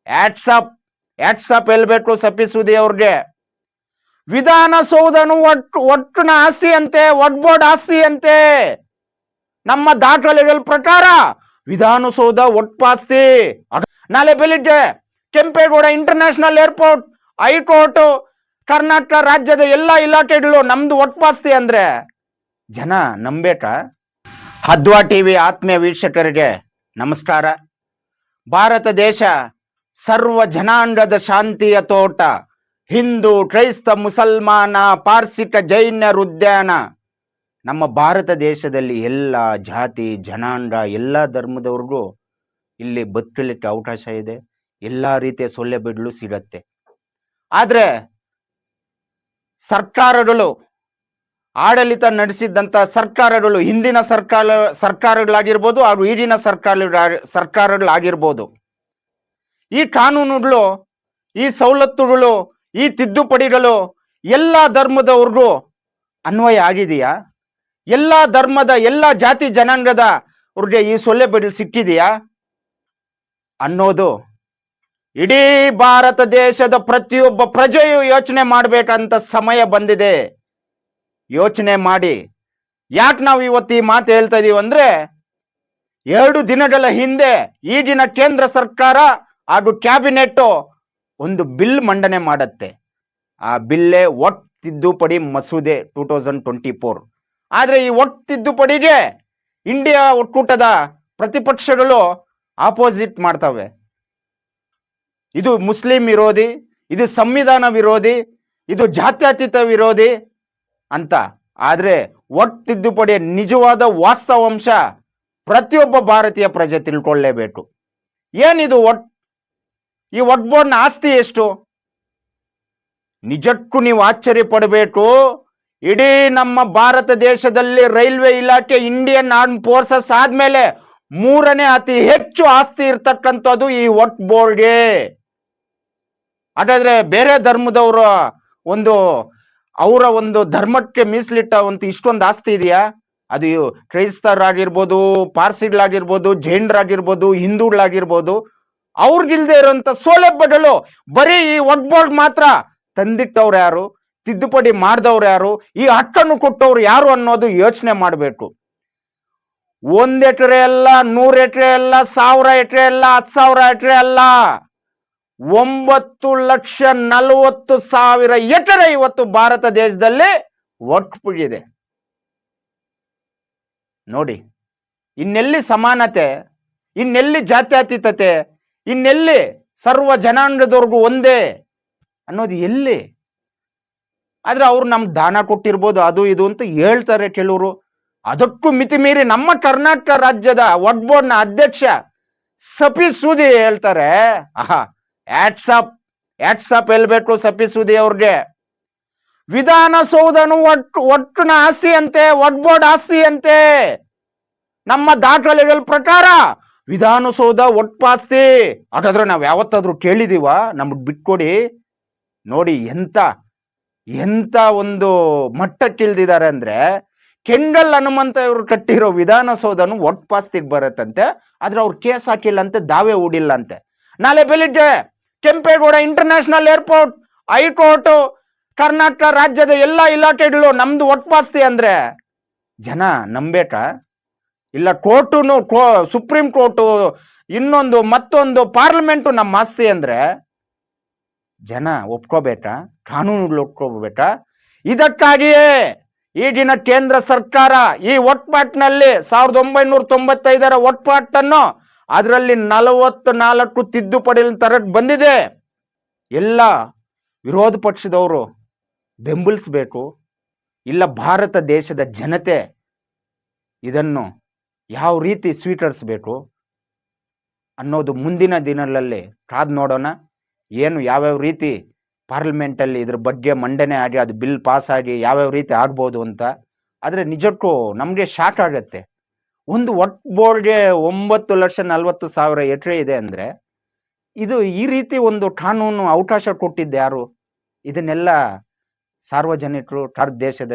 ಆಟ್ಸಪ್ ಆಟ್ಸಪ್ ಹೇಳ್ಬೇಕು ಸಪ್ಪಿಸುದಿ ಅವ್ರಿಗೆ. ವಿಧಾನಸೌಧನು ಒಟ್ಟಿನ ಆಸ್ತಿ ಅಂತೆ, ಒಡ್ಬೋರ್ಡ್ ಆಸ್ತಿ ಅಂತೆ. ನಮ್ಮ ದಾಖಲೆಗಳ ಪ್ರಕಾರ ವಿಧಾನಸೌಧ ಒಟ್ಪಾಸ್ತಿ. ನಾಳೆ ಬೆಳಿಗ್ಗೆ Kempegowda international airport, high court, Karnataka ರಾಜ್ಯದ ಎಲ್ಲ ಇಲಾಖೆಗಳು ನಮ್ದು ಒಟ್ಪಾಸ್ತಿ ಅಂದ್ರೆ ಜನ ನಂಬೇಕಾ? ಹದ್ವಾ ಟಿವಿ ಆತ್ಮೀಯ ವೀಕ್ಷಕರಿಗೆ ನಮಸ್ಕಾರ. ಭಾರತ ದೇಶ ಸರ್ವ ಜನಾಂಗದ ಶಾಂತಿಯ ತೋಟ. ಹಿಂದೂ, ಕ್ರೈಸ್ತ, ಮುಸಲ್ಮಾನ, ಪಾರ್ಸಿಕ, ಜೈನರ ಉದ್ಯಾನ. ನಮ್ಮ ಭಾರತ ದೇಶದಲ್ಲಿ ಎಲ್ಲ ಜಾತಿ ಜನಾಂಗ ಎಲ್ಲ ಧರ್ಮದವ್ರಿಗೂ ಇಲ್ಲಿ ಬದುಕಲಿಕ್ಕೆ ಅವಕಾಶ ಇದೆ. ಎಲ್ಲ ರೀತಿಯ ಸೌಲಭ್ಯಗಳು ಸಿಗತ್ತೆ. ಆದರೆ ಸರ್ಕಾರಗಳು, ಆಡಳಿತ ನಡೆಸಿದ್ದಂಥ ಸರ್ಕಾರಗಳು, ಹಿಂದಿನ ಸರ್ಕಾರಗಳಾಗಿರ್ಬೋದು ಹಾಗೂ ಈಗಿನ ಸರ್ಕಾರಗಳಾಗಿರ್ಬೋದು, ಈ ಕಾನೂನುಗಳು, ಈ ಸವಲತ್ತುಗಳು, ಈ ತಿದ್ದುಪಡಿಗಳು ಎಲ್ಲ ಧರ್ಮದವ್ರಿಗೂ ಅನ್ವಯ ಆಗಿದೆಯಾ? ಎಲ್ಲ ಧರ್ಮದ ಎಲ್ಲ ಜಾತಿ ಜನಾಂಗದ ಅವ್ರಿಗೆ ಈ ಸೌಲಭ್ಯಗಳು ಸಿಕ್ಕಿದೆಯಾ ಅನ್ನೋದು ಇಡೀ ಭಾರತ ದೇಶದ ಪ್ರತಿಯೊಬ್ಬ ಪ್ರಜೆಯು ಯೋಚನೆ ಮಾಡಬೇಕಂತ ಸಮಯ ಬಂದಿದೆ. ಯೋಚನೆ ಮಾಡಿ. ಯಾಕೆ ನಾವು ಇವತ್ತು ಈ ಮಾತು ಹೇಳ್ತಾ ಇದೀವಿ ಅಂದ್ರೆ, 2 ದಿನಗಳ ಹಿಂದೆ ಈಗಿನ ಕೇಂದ್ರ ಸರ್ಕಾರ ಹಾಗೂ ಕ್ಯಾಬಿನೆಟ್ ಒಂದು ಬಿಲ್ ಮಂಡನೆ ಮಾಡತ್ತೆ. ಆ ಬಿಲ್ಲೇ ಒಟ್ ತಿದ್ದುಪಡಿ ಮಸೂದೆ 2024. ಆದ್ರೆ ಈ ಒಟ್ ತಿದ್ದುಪಡಿಗೆ ಇಂಡಿಯಾ ಒಕ್ಕೂಟದ ಪ್ರತಿಪಕ್ಷಗಳು ಆಪೋಸಿಟ್ ಮಾಡ್ತವೆ. ಇದು ಮುಸ್ಲಿಂ ವಿರೋಧಿ, ಇದು ಸಂವಿಧಾನ ವಿರೋಧಿ, ಇದು ಜಾತ್ಯತೀತ ವಿರೋಧಿ ಅಂತ. ಆದ್ರೆ ಒಟ್ ತಿದ್ದುಪಡಿಯ ನಿಜವಾದ ವಾಸ್ತವಾಂಶ ಪ್ರತಿಯೊಬ್ಬ ಭಾರತೀಯ ಪ್ರಜೆ ತಿಳ್ಕೊಳ್ಳೇಬೇಕು. ಏನಿದು ಈ ಒಟ್ ಬೋರ್ಡ್ನ ಆಸ್ತಿ ಎಷ್ಟು? ನಿಜಕ್ಕೂ ನೀವು ಆಶ್ಚರ್ಯ ಪಡಬೇಕು. ಇಡೀ ನಮ್ಮ ಭಾರತ ದೇಶದಲ್ಲಿ ರೈಲ್ವೆ ಇಲಾಖೆ, ಇಂಡಿಯನ್ ಆರ್ಮ್ ಫೋರ್ಸಸ್ ಆದ್ಮೇಲೆ 3ನೇ ಅತಿ ಹೆಚ್ಚು ಆಸ್ತಿ ಇರ್ತಕ್ಕಂಥದ್ದು ಈ ಒಟ್ ಬೋರ್ಡ್ಗೆ. ಹಾಗಾದ್ರೆ ಬೇರೆ ಧರ್ಮದವರ ಅವರ ಒಂದು ಧರ್ಮಕ್ಕೆ ಮೀಸಲಿಟ್ಟ ಇಷ್ಟೊಂದು ಆಸ್ತಿ ಇದೆಯಾ? ಅದು ಕ್ರೈಸ್ತರಾಗಿರ್ಬೋದು, ಪಾರ್ಸಿಗಳಾಗಿರ್ಬೋದು, ಜೈನರಾಗಿರ್ಬೋದು, ಹಿಂದೂಗಳಾಗಿರ್ಬೋದು, ಅವ್ರಿಗಿಲ್ದೇ ಇರುವಂತ ಸೌಲಭ್ಯಗಳು ಬರೀ ಈ ಒಟ್ ಬೋರ್ಡ್ ಮಾತ್ರ ತಂದಿಟ್ಟವ್ರು ಯಾರು? ತಿದ್ದುಪಡಿ ಮಾಡಿದವ್ರು ಯಾರು? ಈ ಹಕ್ಕನ್ನು ಕೊಟ್ಟವ್ರು ಯಾರು ಅನ್ನೋದು ಯೋಚನೆ ಮಾಡಬೇಕು. 1 ಎಕರೆ ಅಲ್ಲ, 100 ಎಕರೆ ಅಲ್ಲ, 1000 ಎಕರೆ ಅಲ್ಲ, 10,000 ಎಕರೆ ಅಲ್ಲ, 9,40,000 ಎಕರೆ ಇವತ್ತು ಭಾರತ ದೇಶದಲ್ಲಿ ಒಟ್ಬಿಗಿದೆ. ನೋಡಿ, ಇನ್ನೆಲ್ಲಿ ಸಮಾನತೆ, ಇನ್ನೆಲ್ಲಿ ಜಾತ್ಯತೀತತೆ, ಇನ್ನೆಲ್ಲಿ ಸರ್ವ ಜನಾಂಗದವ್ರಿಗೂ ಒಂದೇ ಅನ್ನೋದು ಎಲ್ಲಿ? ಆದ್ರೆ ಅವ್ರು ನಮ್ಗೆ ದಾನ ಕೊಟ್ಟಿರ್ಬೋದು, ಅದು ಇದು ಅಂತ ಹೇಳ್ತಾರೆ ಕೆಲವರು. ಅದಕ್ಕೂ ಮಿತಿ ಮೀರಿ ನಮ್ಮ ಕರ್ನಾಟಕ ರಾಜ್ಯದ ಒಟ್ ಬೋರ್ಡ್ನ ಅಧ್ಯಕ್ಷ ಸಪ್ಪಿಸುದಿ ಹೇಳ್ತಾರೆ. ಆಟ್ಸಪ್ ಹೇಳ್ಬೇಕು ಸಪ್ಪಿಸುದಿ ಅವ್ರಿಗೆ. ವಿಧಾನಸೌಧನು ಒಟ್ಟಿನ ಆಸ್ತಿ ಅಂತೆ, ಒಟ್ ಬೋರ್ಡ್ ಆಸ್ತಿ ಅಂತೆ. ನಮ್ಮ ದಾಖಲೆಗಳ ಪ್ರಕಾರ ವಿಧಾನಸೌಧ ಒಟ್ಪಾಸ್ತಿ. ಹಾಗಾದ್ರೆ ನಾವ್ ಯಾವತ್ತಾದ್ರೂ ಕೇಳಿದೀವ ನಮ್ಗೆ ಬಿಟ್ಕೊಡಿ? ನೋಡಿ ಎಂತ ಒಂದು ಮಟ್ಟಕ್ಕಿಳ್ದಿದ್ದಾರೆ ಅಂದ್ರೆ, ಕೆಂಗಲ್ ಹನುಮಂತ ಇವರು ಕಟ್ಟಿರೋ ವಿಧಾನಸೌಧನು ಒಟ್ಪಾಸ್ತಿಗೆ ಬರತ್ತಂತೆ. ಆದ್ರೆ ಅವ್ರು ಕೇಸ್ ಹಾಕಿಲ್ಲ ಅಂತೆ, ದಾವೆ ಹೂಡಿಲ್ಲ ಅಂತೆ. ನಾಳೆ ಬೆಳಿಗ್ಗೆ Kempegowda international airport, high court, Karnataka ರಾಜ್ಯದ ಎಲ್ಲ ಇಲಾಖೆಗಳು ನಮ್ದು ಒಟ್ಪಾಸ್ತಿ ಅಂದ್ರೆ ಜನ ನಂಬೇಕಾ? ಇಲ್ಲ ಸುಪ್ರೀಂ ಕೋರ್ಟು, ಮತ್ತೊಂದು ಪಾರ್ಲಿಮೆಂಟು ನಮ್ಮ ಆಸ್ತಿ ಅಂದ್ರೆ ಜನ ಒಪ್ಕೋಬೇಕಾ? ಕಾನೂನುಗಳು ಒಪ್ಕೋಬೇಕಾ? ಇದಕ್ಕಾಗಿಯೇ ಈಗಿನ ಕೇಂದ್ರ ಸರ್ಕಾರ ಈ ಒಟ್ಪಾಟ್ನಲ್ಲಿ 1995ರ ಒಟ್ಪಾಟನ್ನು ಅದರಲ್ಲಿ 44 ತಿದ್ದುಪಡಿ ತರಕ್ ಬಂದಿದೆ. ಎಲ್ಲ ವಿರೋಧ ಪಕ್ಷದವರು ಬೆಂಬಲಿಸಬೇಕು. ಇಲ್ಲ ಭಾರತ ದೇಶದ ಜನತೆ ಇದನ್ನು ಯಾವ ರೀತಿ ಸ್ವೀಕರಿಸಬೇಕು ಅನ್ನೋದು ಮುಂದಿನ ದಿನಗಳಲ್ಲಿ ಕಾದ್ ನೋಡೋಣ. ಏನು ಯಾವ್ಯಾವ ರೀತಿ ಪಾರ್ಲಿಮೆಂಟಲ್ಲಿ ಇದ್ರ ಬಗ್ಗೆ ಮಂಡನೆ ಆಗಿ ಅದು ಬಿಲ್ ಪಾಸ್ ಆಗಿ ಯಾವ್ಯಾವ ರೀತಿ ಆಗ್ಬೋದು ಅಂತ. ಆದರೆ ನಿಜಕ್ಕೂ ನಮಗೆ ಶಾಕ್ ಆಗತ್ತೆ. ಒಂದು ಒಟ್ ಬೋರ್ಡ್ಗೆ 9,40,000 ಎಕರೆ ಇದೆ ಅಂದರೆ ಇದು ಈ ರೀತಿ ಒಂದು ಕಾನೂನು ಅವಕಾಶ ಕೊಟ್ಟಿದ್ದು ಯಾರು? ಇದನ್ನೆಲ್ಲ ಸಾರ್ವಜನಿಕರು, ದೇಶದ